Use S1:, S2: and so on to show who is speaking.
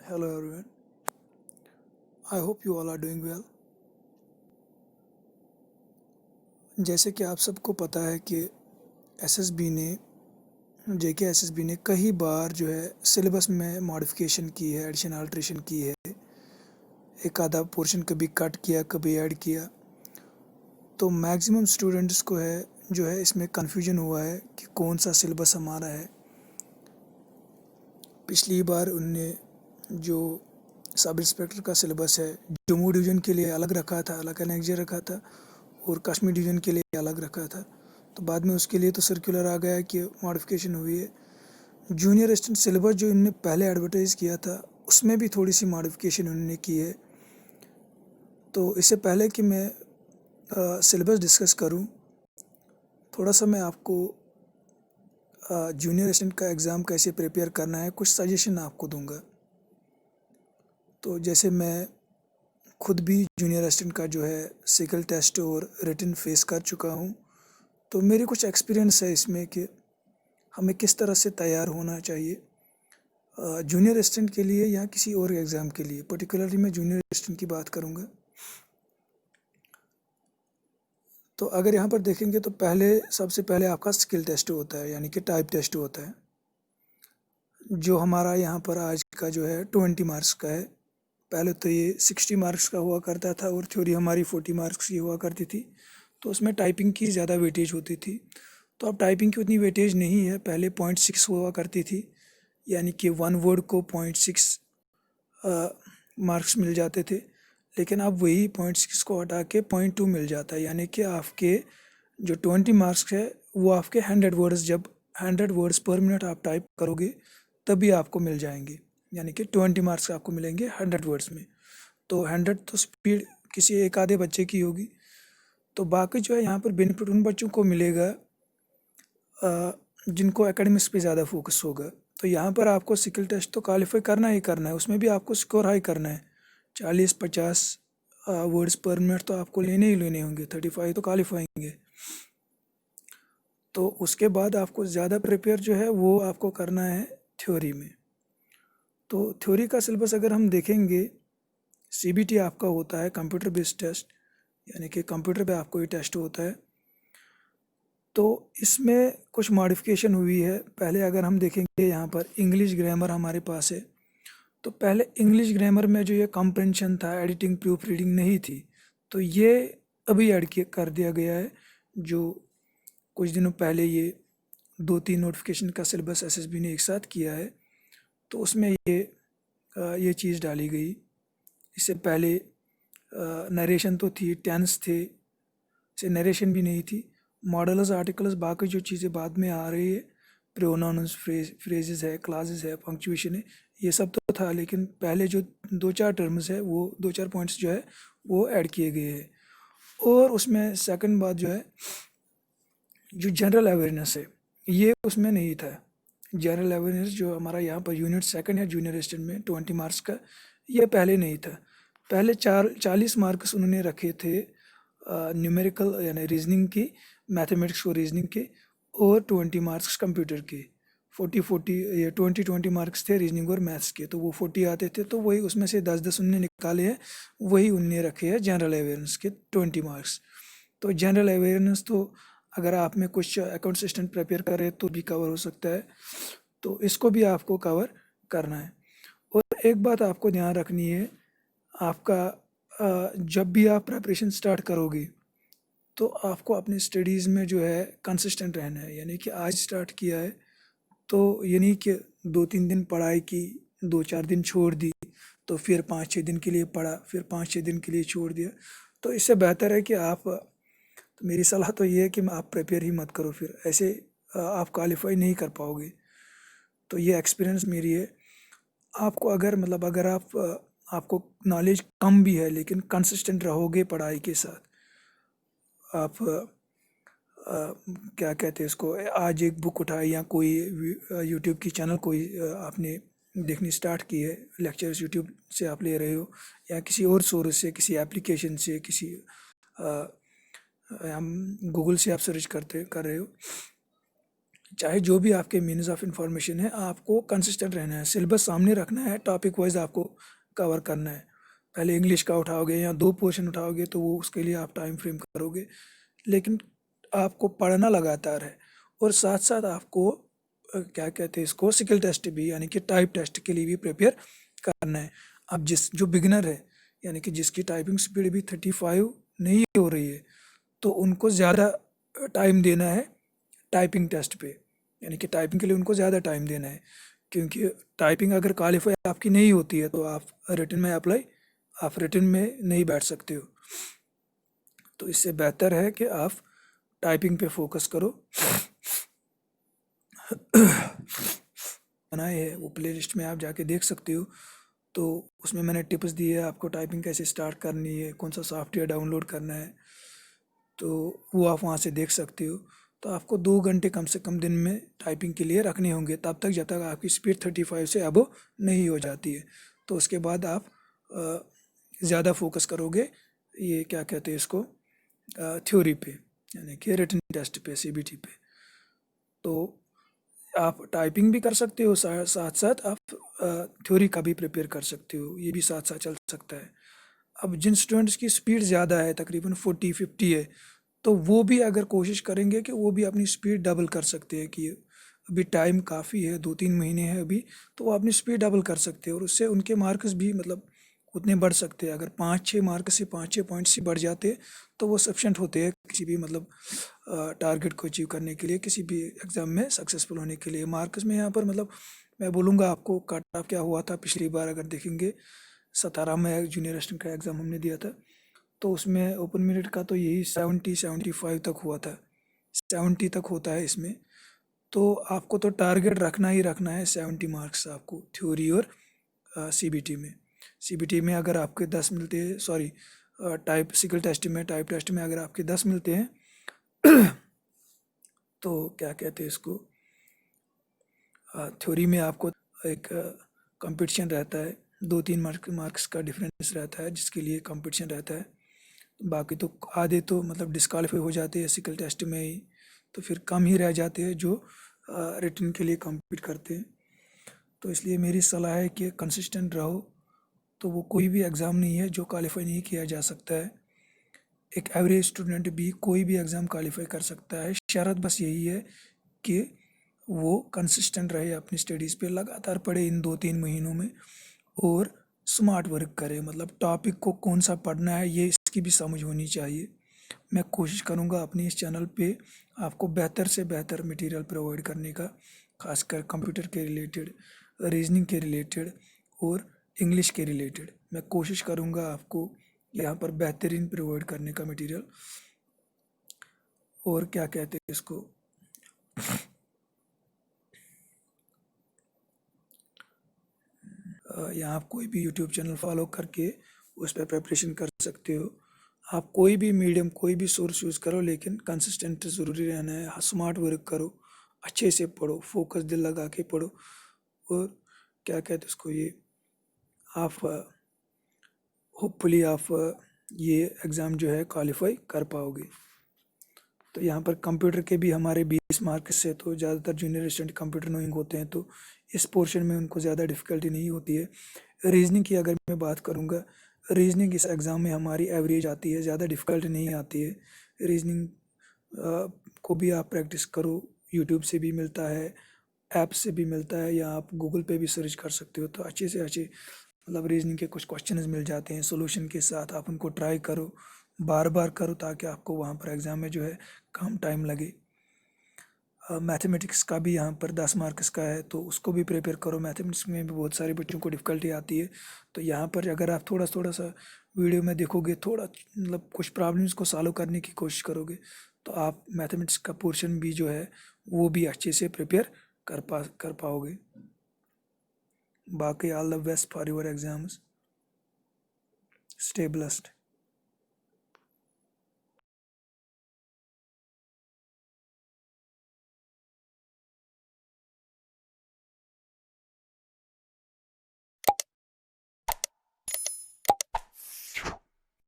S1: Hello everyone. I hope you all are doing well. जैसे कि आप सबको पता है कि एसएसबी ने जेके एसएसबी ने कई बार जो है सिलेबस में मॉडिफिकेशन की है, एडिशन अल्ट्रेशन की है। एक आधा पोर्शन कभी कट किया, कभी ऐड किया। तो मैक्सिमम स्टूडेंट्स को है जो है इसमें कन्फ्यूजन हुआ है कि कौन सा सिलेबस हमारा है। पिछली बार उनने जो सब इंस्पेक्टर का सिलेबस है जम्मू डिवीज़न के लिए अलग रखा था, अलग एनेक्जर रखा था, और कश्मीर डिवीज़न के लिए अलग रखा था। तो बाद में उसके लिए तो सर्कुलर आ गया कि मॉडिफिकेशन हुई है। जूनियर असिस्टेंट सिलेबस जो इन्होंने पहले एडवर्टाइज़ किया था उसमें भी थोड़ी सी मॉडिफिकेशन उन्होंने की है। तो इससे पहले कि मैं सिलेबस डिस्कस करूं, थोड़ा सा मैं आपको जूनियर असिस्टेंट का एग्ज़ाम कैसे प्रिपेयर करना है कुछ सजेशन आपको दूंगा। तो जैसे मैं खुद भी जूनियर असिस्टेंट का जो है सिकल टेस्ट और रिटन फेस कर चुका हूँ, तो मेरी कुछ एक्सपीरियंस है इसमें कि हमें किस तरह से तैयार होना चाहिए जूनियर असिस्टेंट के लिए या किसी और एग्ज़ाम के लिए। पर्टिकुलरली मैं जूनियर असिस्टेंट की बात करूँगा। तो अगर यहाँ पर देखेंगे तो सबसे पहले आपका स्किल टेस्ट होता है, यानी कि टाइप टेस्ट होता है, जो हमारा यहाँ पर आज का जो है 20 मार्क्स का है। पहले तो ये 60 मार्क्स का हुआ करता था और थ्योरी हमारी 40 मार्क्स की हुआ करती थी। तो उसमें टाइपिंग की ज़्यादा वेटेज होती थी। तो अब टाइपिंग की उतनी वेटेज नहीं है, पहले 0.6 हुआ करती थी, यानी कि वन वर्ड को 0.6 मार्क्स मिल जाते थे। लेकिन अब वही 0.6 को हटा के 0.2 मिल जाता है, यानी कि आपके जो 20 मार्क्स है वो आपके 100 वर्ड्स, जब 100 वर्ड्स पर मिनट आप टाइप करोगे तभी आपको मिल जाएंगे, यानी कि 20 मार्क्स आपको मिलेंगे 100 वर्ड्स में। तो 100 तो स्पीड किसी एक आधे बच्चे की होगी। तो बाकी जो है यहाँ पर बेनिफिट उन बच्चों को मिलेगा जिनको एकेडमिक्स पे ज़्यादा फोकस होगा। तो यहाँ पर आपको स्किल टेस्ट तो क्वालिफाई करना ही करना है, उसमें भी आपको स्कोर हाई करना है। 40-50 वर्ड्स पर मिनट तो आपको लेने ही लेने होंगे, 35 तो क्वालिफाई होंगे। तो उसके बाद आपको ज़्यादा प्रिपेयर जो है वो आपको करना है थ्योरी में। तो थ्योरी का सिलेबस अगर हम देखेंगे, सीबीटी आपका होता है कंप्यूटर बेस्ड टेस्ट, यानी कि कंप्यूटर पे आपको ये टेस्ट होता है। तो इसमें कुछ मॉडिफिकेशन हुई है। पहले अगर हम देखेंगे यहाँ पर इंग्लिश ग्रामर हमारे पास है, तो पहले इंग्लिश ग्रामर में जो ये कॉम्प्रेंशन था, एडिटिंग प्रूफ रीडिंग नहीं थी, तो ये अभी ऐड कर दिया गया है। जो कुछ दिनों पहले ये 2-3 नोटिफिकेशन का सिलेबस एसएसबी ने एक साथ किया है, तो उसमें ये चीज़ डाली गई। इससे पहले नरेशन तो थी, टेंस थे, से नरेशन भी नहीं थी। मॉडल्स, आर्टिकल्स, बाकी जो चीज़ें बाद में आ रही है, प्रोनाउंस, फ्रेजेस है, क्लासेस है, पंक्चुएशन है, ये सब तो था। लेकिन पहले जो 2-4 टर्म्स है, वो 2-4 पॉइंट्स जो है वो ऐड किए गए हैं। और उसमें सेकंड बात जो है, जो जनरल अवेयरनेस है, ये उसमें नहीं था। जनरल अवेयरनेस जो हमारा यहाँ पर यूनिट सेकंड है जूनियर असिस्टेंट में 20 मार्क्स का, ये पहले नहीं था। पहले 40 मार्क्स उन्होंने रखे थे न्यूमेरिकल यानी रीजनिंग की, मैथमेटिक्स और रीजनिंग के, और 20 मार्क्स कंप्यूटर के। 40-40 ये 20-20 मार्क्स थे रीजनिंग और मैथ्स के, तो वो 40 आते थे। तो वही उसमें से 10-10 उनने निकाले हैं, वही उनने रखे हैं जनरल अवेयरनेस के 20 मार्क्स। तो जनरल अवेयरनेस तो अगर आप में कुछ अकाउंट असिस्टेंट प्रिपेयर करे तो भी कवर हो सकता है, तो इसको भी आपको कवर करना है। और एक बात आपको ध्यान रखनी है, आपका जब भी आप प्रिपरेशन स्टार्ट करोगे तो आपको अपनी स्टडीज़ में जो है कंसिस्टेंट रहना है। यानी कि आज स्टार्ट किया है तो ये नहीं कि 2-3 दिन पढ़ाई की, 2-4 दिन छोड़ दी, तो फिर 5-6 दिन के लिए पढ़ा, फिर 5-6 दिन के लिए छोड़ दिया। तो इससे बेहतर है कि तो मेरी सलाह तो ये है कि आप प्रिपेयर ही मत करो, फिर ऐसे आप क्वालिफाई नहीं कर पाओगे। तो ये एक्सपीरियंस मेरी है। आपको अगर मतलब अगर आपको नॉलेज कम भी है लेकिन कंसिस्टेंट रहोगे पढ़ाई के साथ, आप क्या कहते हैं इसको, आज एक बुक उठाई या कोई यूट्यूब की चैनल कोई आपने देखनी स्टार्ट की है, लेक्चर्स यूट्यूब से आप ले रहे हो या किसी और सोर्स से, किसी एप्लीकेशन से, किसी हम गूगल से आप सर्च कर रहे हो, चाहे जो भी आपके मीन्स ऑफ इंफॉर्मेशन है, आपको कंसिस्टेंट रहना है, सिलेबस सामने रखना है, टॉपिक वाइज आपको कवर करना है। पहले इंग्लिश का उठाओगे या 2 पोर्शन उठाओगे तो वो उसके लिए आप टाइम फ्रेम करोगे, लेकिन आपको पढ़ना लगातार है। और साथ साथ आपको क्या कहते हैं इसको, स्किल टेस्ट भी यानी कि टाइप टेस्ट के लिए भी प्रिपेयर करना है। अब जो बिगिनर है यानी कि जिसकी टाइपिंग स्पीड भी 35 नहीं हो रही है, तो उनको ज़्यादा टाइम देना है टाइपिंग टेस्ट पे, यानी कि टाइपिंग के लिए उनको ज़्यादा टाइम देना है, क्योंकि टाइपिंग अगर क्वालिफाई आपकी नहीं होती है तो आप रिटन में नहीं बैठ सकते हो। तो इससे बेहतर है कि आप टाइपिंग पे फोकस करो। बनाए है वो प्लेलिस्ट में आप जाके देख सकते हो, तो उसमें मैंने टिप्स दिए है आपको टाइपिंग कैसे स्टार्ट करनी है, कौन सा सॉफ्टवेयर डाउनलोड करना है, तो वो आप वहाँ से देख सकते हो। तो आपको 2 घंटे कम से कम दिन में टाइपिंग के लिए रखने होंगे, तब तक जब तक आपकी स्पीड 35 से अबव नहीं हो जाती है। तो उसके बाद आप ज़्यादा फोकस करोगे ये क्या कहते हैं इसको, थ्योरी पे यानी कि रिटन टेस्ट पे, सीबीटी पे। तो आप टाइपिंग भी कर सकते हो, साथ साथ आप थ्योरी का भी प्रिपेयर कर सकते हो, ये भी साथ साथ चल सकता है। अब जिन स्टूडेंट्स की स्पीड ज़्यादा है, तकरीबन 40-50 है, तो वो भी अगर कोशिश करेंगे कि वो भी अपनी स्पीड डबल कर सकते हैं, कि अभी टाइम काफ़ी है, 2-3 महीने है अभी, तो वो अपनी स्पीड डबल कर सकते हैं और उससे उनके मार्क्स भी मतलब उतने बढ़ सकते हैं। अगर 5-6 मार्क से 5-6 पॉइंट से बढ़ जाते तो वो सफिशेंट होते हैं किसी भी मतलब टारगेट को अचीव करने के लिए, किसी भी एग्ज़ाम में सक्सेसफुल होने के लिए। मार्क्स में यहाँ पर मतलब मैं बोलूँगा आपको कट ऑफ क्या हुआ था पिछली बार अगर देखेंगे, 17 में जूनियर असिस्टेंट का एग्ज़ाम हमने दिया था, तो उसमें ओपन मेरिट का तो यही 70-75 तक हुआ था, 70 तक होता है इसमें। तो आपको तो टारगेट रखना ही रखना है 70 मार्क्स आपको थ्योरी और सीबीटी में। सीबीटी में अगर आपके 10 मिलते हैं, सॉरी टाइप टेस्ट में अगर आपके 10 मिलते हैं तो क्या कहते हैं इसको, थ्योरी में आपको एक कंपटीशन रहता है, 2-3 मार्क्स का डिफरेंस रहता है जिसके लिए कंपटीशन रहता है। बाकी तो आधे तो मतलब डिस्क्वालीफाई हो जाते हैं सिकल टेस्ट में ही, तो फिर कम ही रह जाते हैं जो रिटन के लिए कम्पीट करते हैं। तो इसलिए मेरी सलाह है कि कंसिस्टेंट रहो, तो वो कोई भी एग्ज़ाम नहीं है जो क्वालिफाई नहीं किया जा सकता है। एक एवरेज स्टूडेंट भी कोई भी एग्ज़ाम क्वालिफाई कर सकता है, शर्त बस यही है कि वो कंसिस्टेंट रहे अपनी स्टडीज़ पे, लगातार पढ़े इन 2-3 महीनों में और स्मार्ट वर्क करे, मतलब टॉपिक को कौन सा पढ़ना है ये इसकी भी समझ होनी चाहिए। मैं कोशिश करूँगा अपनी इस चैनल पे आपको बेहतर से बेहतर मटेरियल प्रोवाइड करने का, खासकर कंप्यूटर के रिलेटेड, रीजनिंग के रिलेटेड और इंग्लिश के रिलेटेड। मैं कोशिश करूँगा आपको यहाँ पर बेहतरीन प्रोवाइड करने का मटेरियल। और क्या कहते हैं इसको, यहाँ आप कोई भी यूट्यूब चैनल फॉलो करके उस पर प्रिपरेशन कर सकते हो। आप कोई भी मीडियम, कोई भी सोर्स यूज़ करो, लेकिन कंसिस्टेंट ज़रूरी रहना है। स्मार्ट वर्क करो, अच्छे से पढ़ो, फोकस दिल लगा के पढ़ो, और क्या कहते हैं उसको, ये आप होपफुली आप ये एग्ज़ाम जो है क्वालिफाई कर पाओगे। तो यहाँ पर कंप्यूटर के भी हमारे 20 मार्क्स से, तो ज़्यादातर जूनियर स्टूडेंट कंप्यूटर नोइंग होते हैं, तो इस पोर्शन में उनको ज़्यादा डिफ़िकल्टी नहीं होती है। रीजनिंग की अगर मैं बात करूँगा, रीजनिंग इस एग्ज़ाम में हमारी एवरेज आती है, ज़्यादा डिफ़िकल्ट नहीं आती है। रीजनिंग को भी आप प्रैक्टिस करो, यूट्यूब से भी मिलता है, ऐप से भी मिलता है, या आप गूगल पे भी सर्च कर सकते हो। तो अच्छे से अच्छे मतलब रीजनिंग के कुछ क्वेश्चंस मिल जाते हैं सॉल्यूशन के साथ, आप उनको ट्राई करो, बार बार करो, ताकि आपको वहाँ पर एग्ज़ाम में जो है कम टाइम लगे। मैथमेटिक्स का भी यहाँ पर 10 मार्क्स का है, तो उसको भी प्रिपेयर करो। मैथमेटिक्स में भी बहुत सारे बच्चों को डिफ़िकल्टी आती है, तो यहाँ पर अगर आप थोड़ा थोड़ा सा वीडियो में देखोगे, थोड़ा मतलब कुछ प्रॉब्लम्स को सॉल्व करने की कोशिश करोगे, तो आप मैथमेटिक्स का पोर्शन भी जो है वो भी अच्छे से प्रिपेयर कर पाओगे। बाकी all the best for your exams, stay blessed.